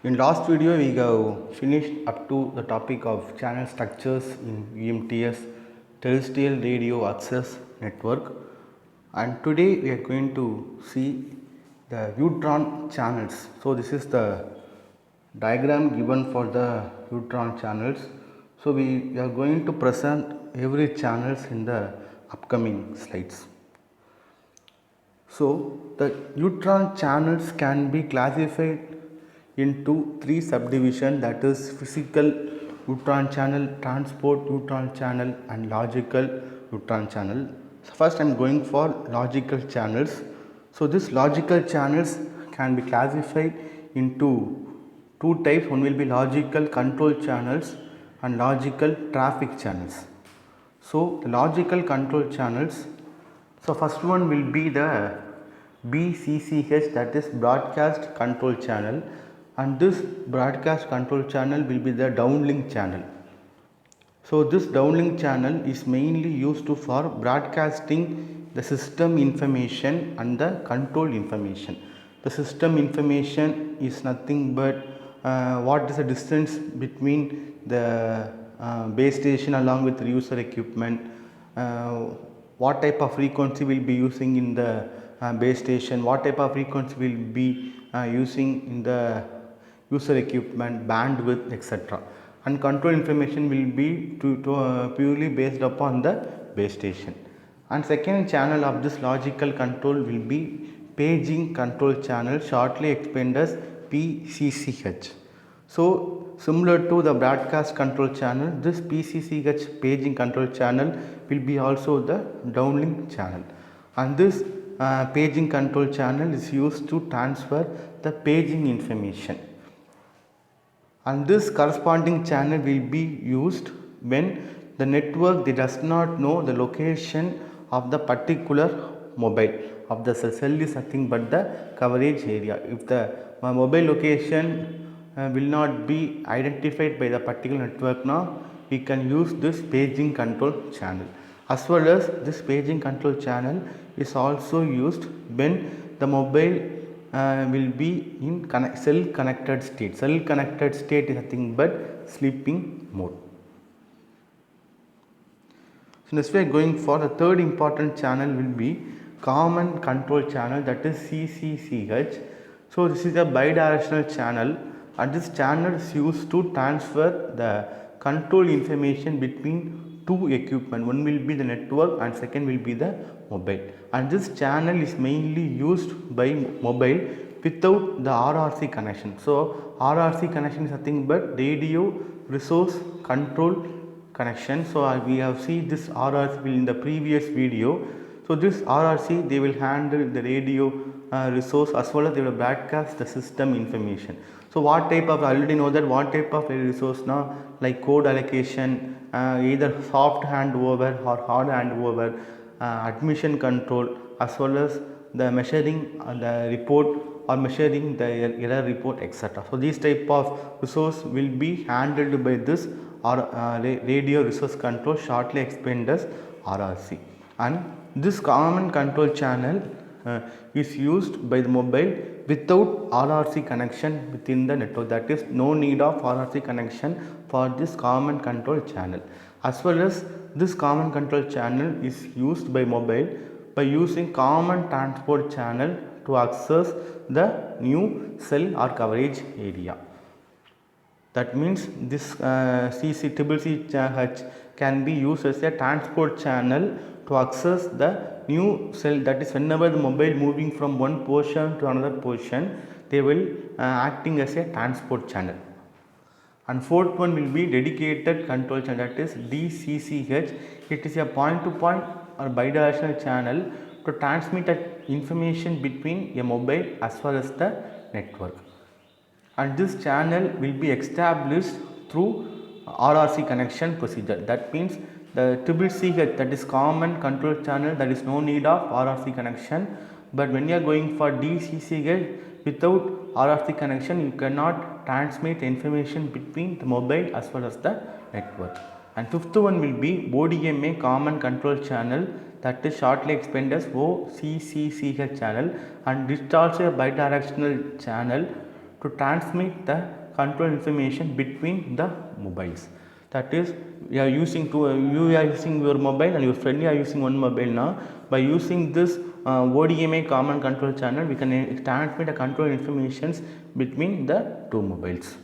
In last video we have finished up to the topic of channel structures in UMTS terrestrial radio access network, and today we are going to see the Utron channels. So this is the diagram given for the Utron channels. So we are going to present every channels in the upcoming slides. So the Utron channels can be classified into three subdivisions, that is physical Utron channel, transport Utron channel and logical Utron channel. So first I am going for logical channels. So this logical channels can be classified into two types. One will be logical control channels and logical traffic channels. So the logical control channels, so first one will be the BCCH, that is broadcast control channel, and this broadcast control channel will be the downlink channel. So this downlink channel is mainly used for broadcasting the system information and the control information. The system information is nothing but what is the distance between the base station along with the user equipment, what type of frequency will be using in the base station, what type of frequency will be using in the user equipment, bandwidth, etc. And control information will be purely based upon the base station. And second channel of this logical control will be paging control channel, shortly explained as PCCH. So similar to the broadcast control channel, this PCCH paging control channel will be also the downlink channel, and this paging control channel is used to transfer the paging information, and this corresponding channel will be used when the network does not know the location of the particular mobile of the cell is nothing but the coverage area. If the mobile location will not be identified by the particular network, now we can use this paging control channel. As well as this paging control channel is also used when the mobile will be in cell connected state. Cell connected state is nothing but sleeping mode. So next we are going for the third important channel will be common control channel, that is CCCH. So this is a bidirectional channel, and this channel is used to transfer the control information between two equipment. One will be the network and second will be the mobile, and this channel is mainly used by mobile without the RRC connection. So RRC connection is nothing but radio resource control connection. So we have seen this RRC in the previous video. So this RRC, they will handle the radio resource as well as they will broadcast the system information. So what type of, I already know that what type of resource now, like code allocation, either soft handover or hard handover, admission control, as well as the measuring the report or measuring the error report, etc. So these type of resource will be handled by this radio resource control, shortly explained as RRC. And this common control channel is used by the mobile without RRC connection within the network, that is no need of RRC connection for this common control channel. As well as this common control channel is used by mobile by using common transport channel to access the new cell or coverage area. That means this CCCH can be used as a transport channel to access the new cell, that is whenever the mobile moving from one portion to another portion, they will acting as a transport channel. And fourth one will be dedicated control channel, that is DCCH. It is a point to point or bidirectional channel to transmit information between a mobile as well as the network, and this channel will be established through RRC connection procedure. That means the CCH, that is common control channel, there is no need of RRC connection, but when you are going for DCCH without RRC connection, you cannot transmit information between the mobile as well as the network. And fifth one will be ODMA common control channel, that is shortly explained as OCCCH channel, and this is also a bidirectional channel to transmit the control information between the mobiles. That is, you are using your mobile and your friend are using one mobile now. By using this ODMA common control channel, we can transmit the control informations between the two mobiles.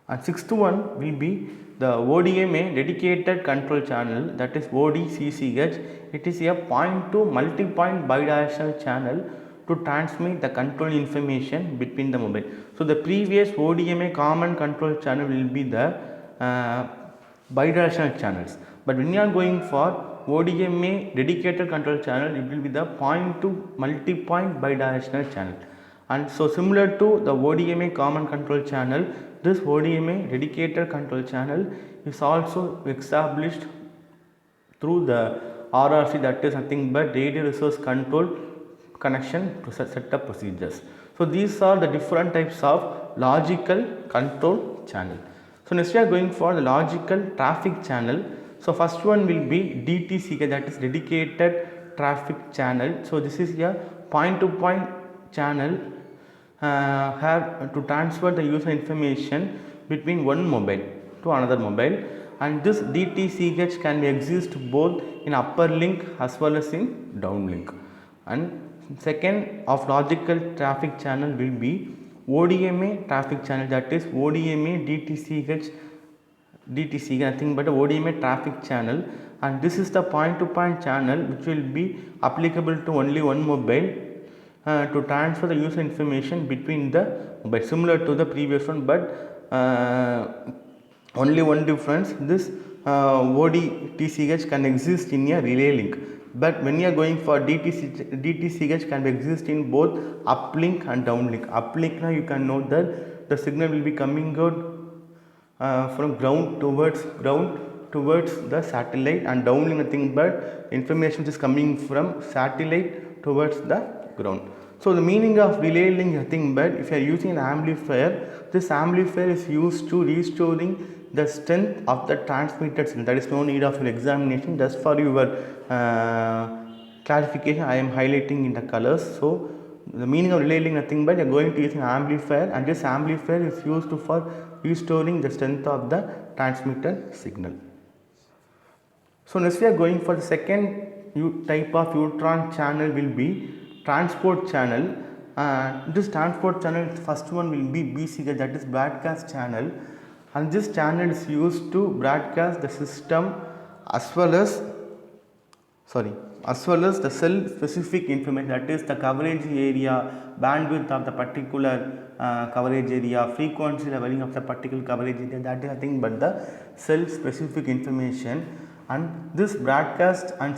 And sixth one will be the ODMA dedicated control channel, that is ODCCH. It is a point-to multi-point bidirectional channel to transmit the control information between the mobile. So the previous ODMA common control channel will be the bidirectional channels, but when you are going for ODMA dedicated control channel, it will be the point-to multi-point bidirectional channel. And so similar to the ODMA common control channel, this ODMA dedicated control channel is also established through the RRC, that is nothing but radio resource control connection set up procedures. So these are the different types of logical control channel. So next we are going for the logical traffic channel. So first one will be DTCK, that is dedicated traffic channel. So this is a point-to-point channel have to transfer the user information between one mobile to another mobile, and this DTCH can exist both in upper link as well as in downlink. And second of logical traffic channel will be ODMA traffic channel, that is ODMA DTCH nothing but ODMA traffic channel, and this is the point-to-point channel which will be applicable to only one mobile to transfer the user information between the mobile, similar to the previous one, but only one difference, this ODTCH can exist in a relay link, but when you are going for DTCH can exist in both uplink and downlink. Uplink, now you can note that the signal will be coming out from ground towards the satellite, and downlink nothing but information which is coming from satellite towards the ground. So the meaning of relay link nothing but, if you are using an amplifier, this amplifier is used to restoring the strength of the transmitted signal. There is no need of an examination, just for your clarification I am highlighting in the colors. So the meaning of relay link nothing but, you are going to use an amplifier, and this amplifier is used for restoring the strength of the transmitted signal. So next we are going for the second type of neutron channel will be transport channel. This transport channel, first one will be BCH, that is broadcast channel, and this channel is used to broadcast the system as well as the cell specific information, that is the coverage area, bandwidth of the particular coverage area, frequency leveling of the particular coverage area, that is nothing but the cell specific information. And this broadcasting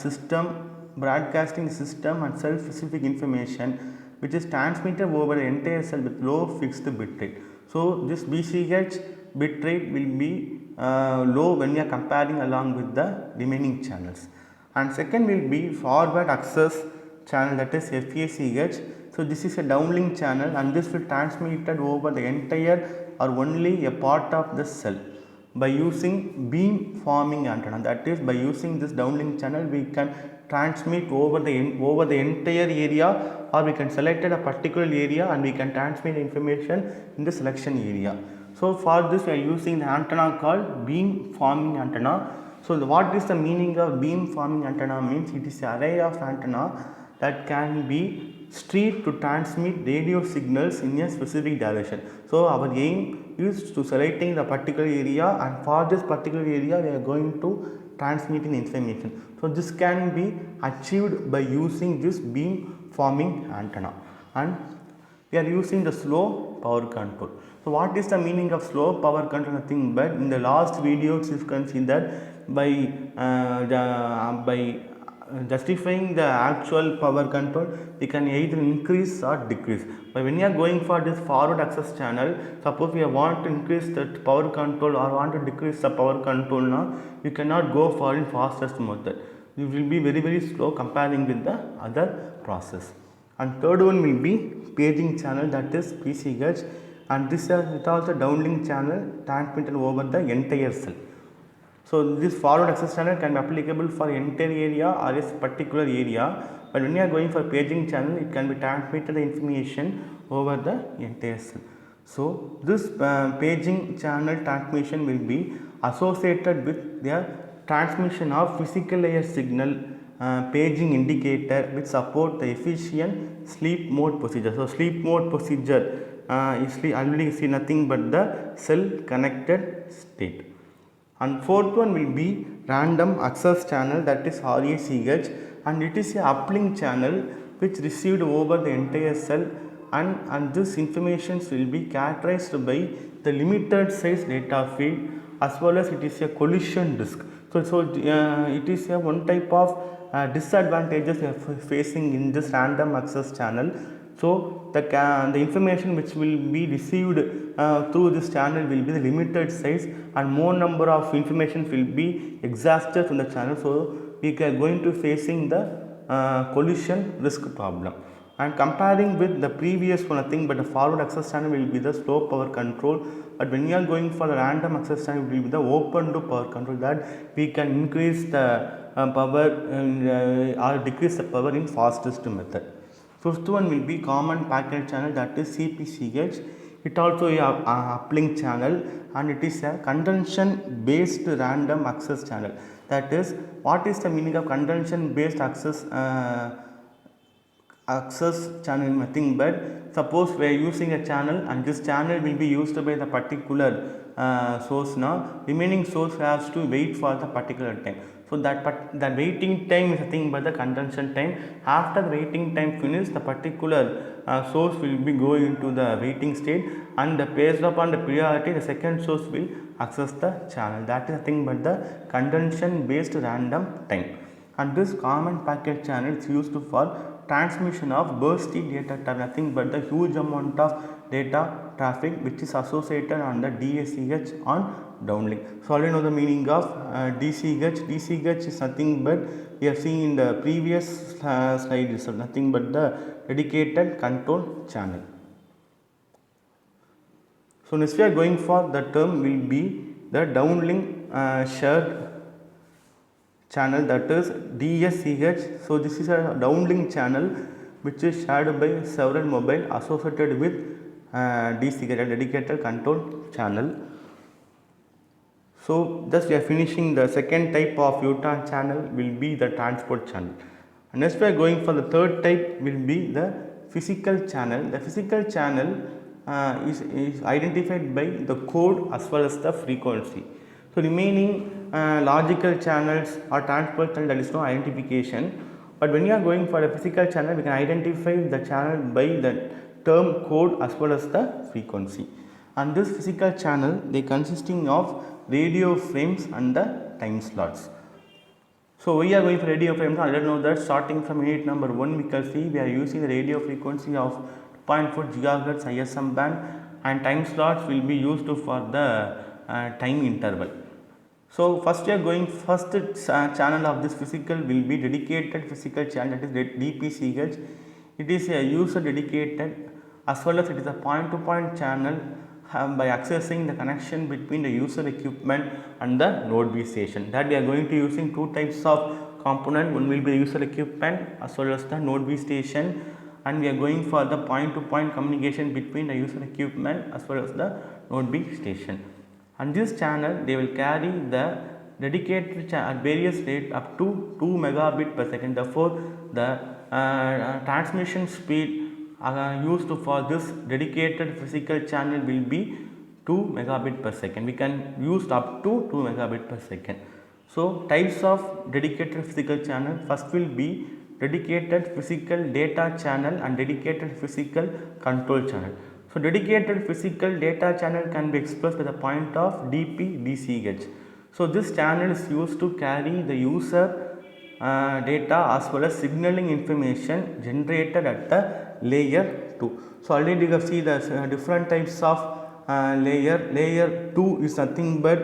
system and cell specific information which is transmitted over the entire cell with low fixed bit rate. So this BCH bit rate will be low when we are comparing along with the remaining channels. And second will be forward access channel, that is FACH. So this is a downlink channel, and this will transmitted over the entire or only a part of the cell by using beam forming antenna. That is, by using this downlink channel we can transmit over the entire area, or we can select a particular area and we can transmit information in the selection area. So for this we are using the antenna called beam forming antenna. So what is the meaning of beam forming antenna? Means it is an array of antenna that can be street to transmit radio signals in a specific direction. So our aim is to selecting the particular area, and for this particular area we are going to transmitting information. So this can be achieved by using this beam forming antenna, and we are using the slow power control. So what is the meaning of slow power control? Nothing but, in the last videos you can see that by justifying the actual power control, we can either increase or decrease. But when you are going for this forward access channel, suppose we want to increase that power control or want to decrease the power control, now you cannot go for in fastest method. You will be very slow comparing with the other process. And third one will be paging channel, that is PCH, and this is also downlink channel transmitted over the entire cell. So this forward access channel can be applicable for entire area or a particular area, but when you are going for paging channel, it can be transmitted the information over the entire cell. So this paging channel transmission will be associated with the transmission of physical layer signal paging indicator which support the efficient sleep mode procedure. So sleep mode procedure is already see nothing but the cell connected state. And fourth one will be random access channel, that is RACH, and it is a uplink channel which received over the entire cell, and this information will be characterized by the limited size data field as well as it is a collision disk. So it is a one type of disadvantages we are facing in this random access channel. So the information which will be received through this channel will be the limited size, and more number of information will be exhausted from the channel. So we are going to facing the collision risk problem. And comparing with the previous one, nothing but the forward access channel will be the slow power control, but when you are going for the random access channel, it will be the open loop power control, that we can increase the power or decrease the power in fastest method. Fifth one will be common packet channel, that is CPCH. It also a uplink channel, and it is a condension based random access channel. That is, what is the meaning of condension based access channel? Nothing but suppose we are using a channel and this channel will be used by the particular source. Now remaining source has to wait for the particular time. So that waiting time is nothing but the condension time. After the waiting time finish, the particular source will be going into the waiting state, and based upon the priority, the second source will access the channel. That is nothing but the condension based random time. And this common packet channel is used for transmission of bursty data traffic, nothing but the huge amount of data traffic which is associated on the DACH on downlink. So already know the meaning of DCH. DCH is nothing but we have seen in the previous slide is nothing but the dedicated control channel. So next we are going for the term will be the downlink shared channel, that is DSCH. So this is a downlink channel which is shared by several mobile associated with DCH, a dedicated control channel. So thus we are finishing the second type of U-turn channel will be the transport channel. And next we are going for the third type will be the physical channel. The physical channel is identified by the code as well as the frequency. So remaining logical channels or transport channel, there is no identification. But when you are going for a physical channel, we can identify the channel by the term code as well as the frequency. And this physical channel, they consisting of radio frames and the time slots. So we are going for radio frames. I don't know that starting from unit number 1 we can see we are using the radio frequency of 2.4 GHz ISM band, and time slots will be used for the time interval. So first we are going first channel of this physical will be dedicated physical channel, that is DPCH. It is a user dedicated as well as it is a point to point channel by accessing the connection between the user equipment and the node B station. That we are going to using two types of component, one will be the user equipment as well as the node B station, and we are going for the point to point communication between the user equipment as well as the node B station. And this channel they will carry the dedicated at various rate up to 2 megabit per second. Therefore the transmission speed used for this dedicated physical channel will be 2 megabit per second. We can use up to 2 megabit per second. So types of dedicated physical channel, first will be dedicated physical data channel and dedicated physical control channel. So dedicated physical data channel can be expressed by the point of DPDCH. So this channel is used to carry the user data as well as signaling information generated at the layer 2. So already you have seen the different types of layer. Layer 2 is nothing but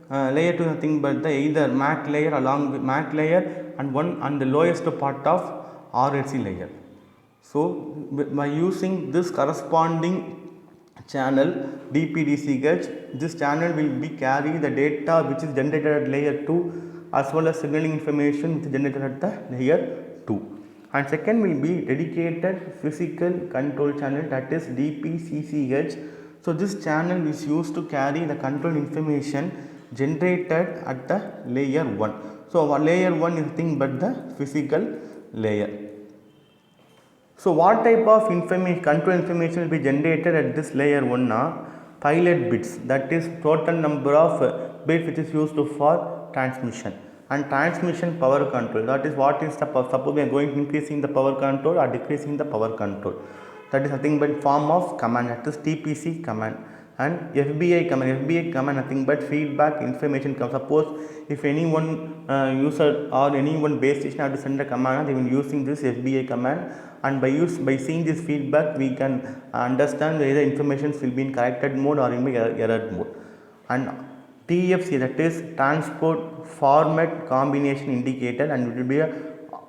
the either MAC layer along with MAC layer and one and the lowest part of RLC layer. So by using this corresponding channel DPDCH. This channel will be carry the data which is generated at layer 2 as well as signaling information which is generated at the layer 2. And second will be dedicated physical control channel, that is DPCCH. So this channel is used to carry the control information generated at the layer 1. So our layer 1 is nothing but the physical layer. So what type of information, control information will be generated at this layer 1 now? Pilot bits, that is total number of bits which is used for transmission, and transmission power control, that is what is the power. Suppose we are going increasing the power control or decreasing the power control, that is nothing but form of command, that is TPC command. And FBI command nothing but feedback information comes. Suppose if anyone user or anyone base station have to send a command, they will using this FBI command, and by seeing this feedback we can understand whether information will be in corrected mode or in error mode. And TFC, that is transport format combination indicator, and it will be a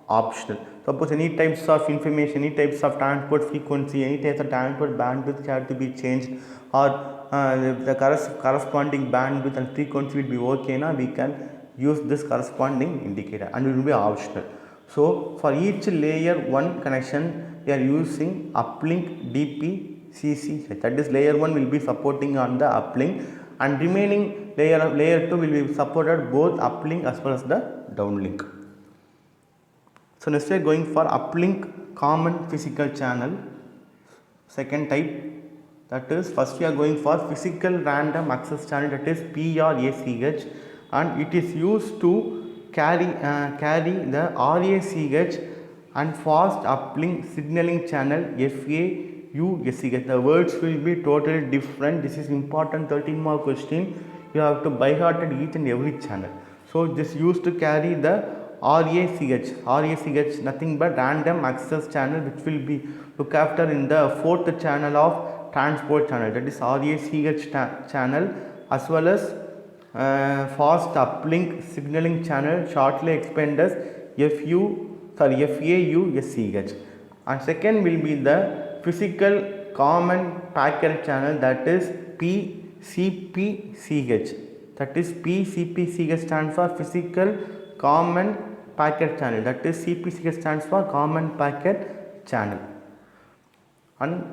optional. Suppose any types of information, any types of transport frequency, any types of transport bandwidth have to be changed, or the corresponding bandwidth and frequency will be okay now, we can use this corresponding indicator, and it will be optional. So for each layer 1 connection we are using uplink DPCCH, that is layer 1 will be supporting on the uplink, and remaining layer 2 will be supported both uplink as well as the downlink. So next we are going for uplink common physical channel, second type. That is, first we are going for physical random access channel, that is PRACH, and it is used to carry the RACH and fast uplink signaling channel FAUSCH. The words will be totally different. This is important 13 mark question. You have to by hearted each and every channel. So this used to carry the RACH nothing but random access channel, which will be look after in the fourth channel of transport channel, that is RACH channel, as well as fast uplink signaling channel, shortly explained as FAUSCH. And second will be the physical common packet channel, that is PCPCH. That is PCPCH stands for physical common packet channel, that is CPCH stands for common packet channel. And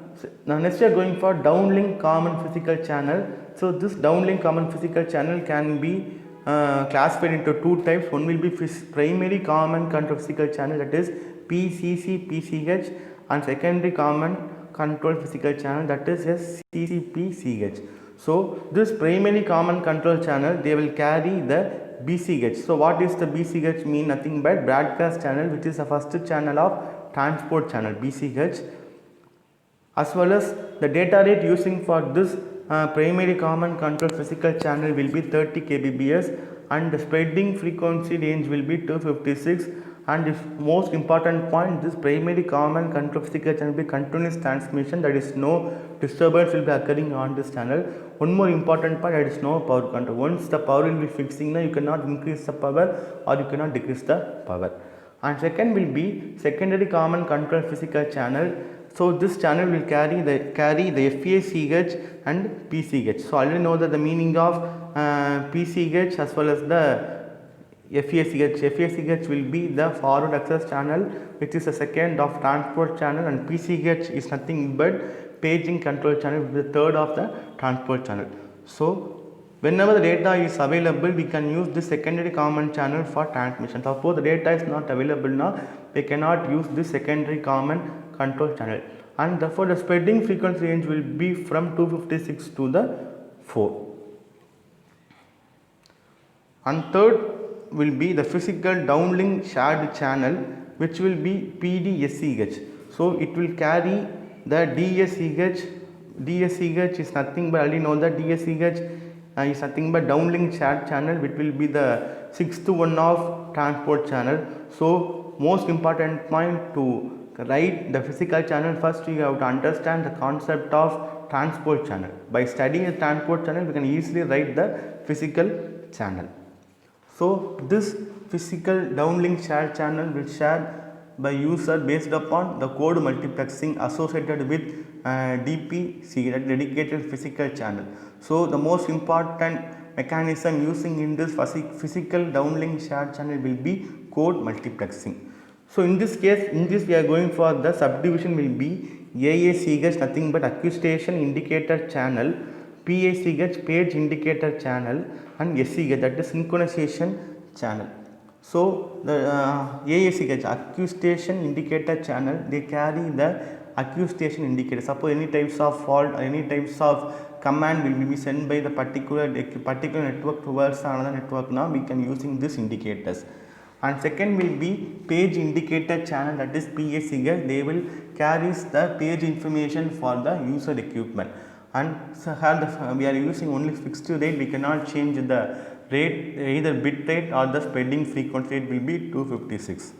now next we are going for downlink common physical channel. So this downlink common physical channel can be classified into two types. One will be primary common control physical channel, that is PCCPCH, and secondary common control physical channel, that is CCPCH. So this primary common control channel, they will carry the BCH. So what is the BCH mean? Nothing but broadcast channel, which is the first channel of transport channel BCH, as well as the data rate using for this primary common control physical channel will be 30 kbps, and the spreading frequency range will be 256. And the most important point, this primary common control physical channel will be continuous transmission, that is no disturbance will be occurring on this channel. One more important point, that is no power control. Once the power will be fixing, now you cannot increase the power or you cannot decrease the power. And second will be secondary common control physical channel. So this channel will carry the FACH and PCH. So I already know that the meaning of PCH as well as the FACH. FACH will be the forward access channel, which is the second of transport channel, and PCH is nothing but paging control channel, which is the third of the transport channel. So whenever the data is available, we can use this secondary common channel for transmission. Suppose the data is not available now, we cannot use this secondary common control channel, and therefore the spreading frequency range will be from 256 to the 4. And third will be the physical downlink shared channel, which will be PDSCH. So it will carry the DSCH. DSCH is nothing but, already know that DSCH is nothing but downlink shared channel, which will be the sixth one of transport channel. So most important point to write the physical channel, first you have to understand the concept of transport channel. By studying the transport channel, we can easily write the physical channel. So this physical downlink shared channel will share by user based upon the code multiplexing associated with DPC, dedicated physical channel. So the most important mechanism using in this physical downlink shared channel will be code multiplexing. So in this case, we are going for the subdivision will be AACH, nothing but acquisition indicator channel, PACH, page indicator channel, and SCH, that is synchronization channel. So the AACH, acquisition indicator channel, they carry the acquisition indicator. Suppose any types of fault or any types of command will be sent by the particular network towards another network. Now we can using this indicators. And second will be page indicator channel, that is PACH. They will carries the page information for the user equipment. And so we are using only fixed rate, we cannot change the rate, either bit rate or the spreading frequency rate will be 256.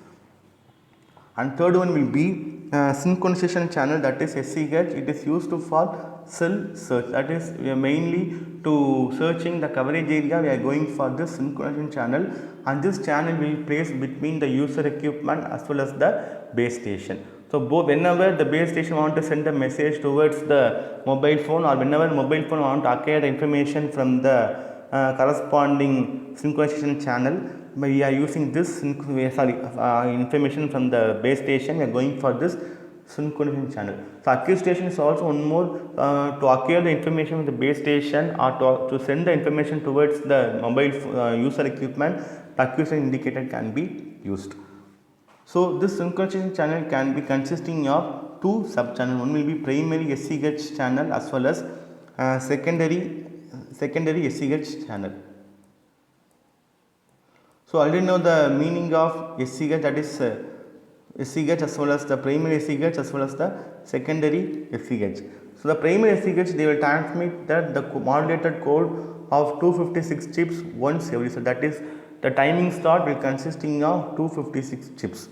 And third one will be synchronization channel, that is SCH. It is used for cell search, that is mainly to searching the coverage area. We are going for this synchronization channel, and this channel will place between the user equipment as well as the base station. So whenever the base station want to send a message towards the mobile phone, or whenever mobile phone want to acquire the information from the corresponding synchronization channel, we are using this information from the base station, we are going for this synchronization channel. So acquisition is also one more to acquire the information from the base station, or to send the information towards the mobile user equipment. The acquisition indicator can be used. So this synchronization channel can be consisting of two sub channels. One will be primary SCH channel as well as secondary SCH channel. So already know the meaning of SCH, that is SCH as well as the primary SCH as well as the secondary SCH. So the primary SCH, they will transmit the modulated code of 256 chips once every. So that is the timing slot will consisting of 256 chips.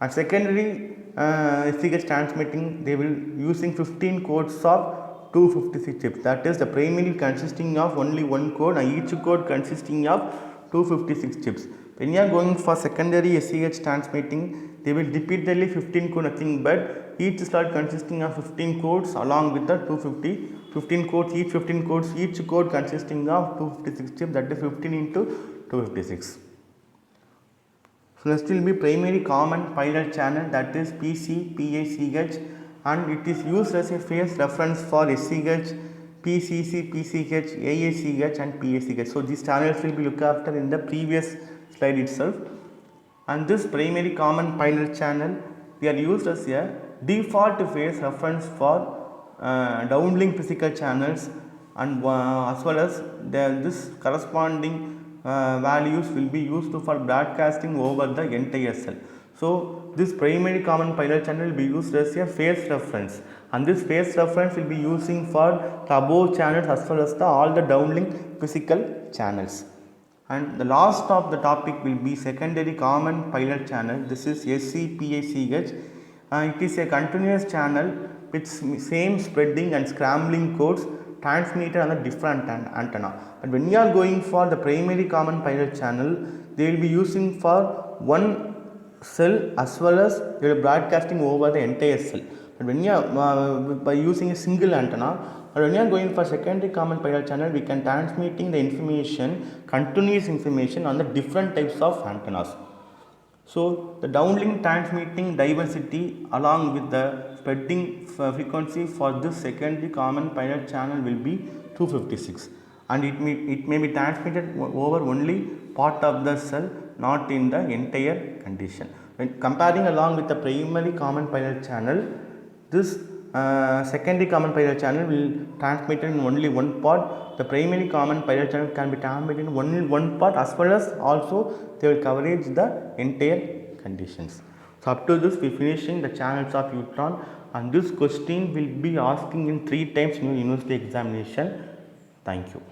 And secondary SCH transmitting, they will using 15 codes of 256 chips. That is the primary consisting of only one code, and each code consisting of 256 chips. When you are going for secondary SCH transmitting, they will repeatedly 15 code, nothing but each slot consisting of 15 codes along with the 15 codes, each code consisting of 256 chips, that is 15 into 256. So next will be primary common pilot channel, that is PCPACH, and it is used as a phase reference for SCH, PCC, PCH, AACH and PACH. So these channels will be looked after in the previous slide itself. And this primary common pilot channel, they are used as a default phase reference for downlink physical channels, and as well as this corresponding values will be used for broadcasting over the entire cell. So this primary common pilot channel will be used as a phase reference, and this phase reference will be using for the above channels as well as all the downlink physical channels. And the last of the topic will be secondary common pilot channel. This is SCPACH. It is a continuous channel with same spreading and scrambling codes transmitted on a different antenna. But when you are going for the primary common pilot channel, they will be using for one cell as well as they will broadcasting over the entire cell. But when you are by using a single antenna, or when you are going for secondary common pilot channel, we can transmitting the information, continuous information on the different types of antennas. So the downlink transmitting diversity along with the spreading frequency for this secondary common pilot channel will be 256, and it may be transmitted over only part of the cell, not in the entire condition. When comparing along with the primary common pilot channel, this secondary common pilot channel will transmit in only one part. The primary common pilot channel can be transmitted in only one part, as well as also they will coverage the entire conditions. So up to this we finishing the channels of Utron, and this question will be asking in 3 times in your university examination. Thank you.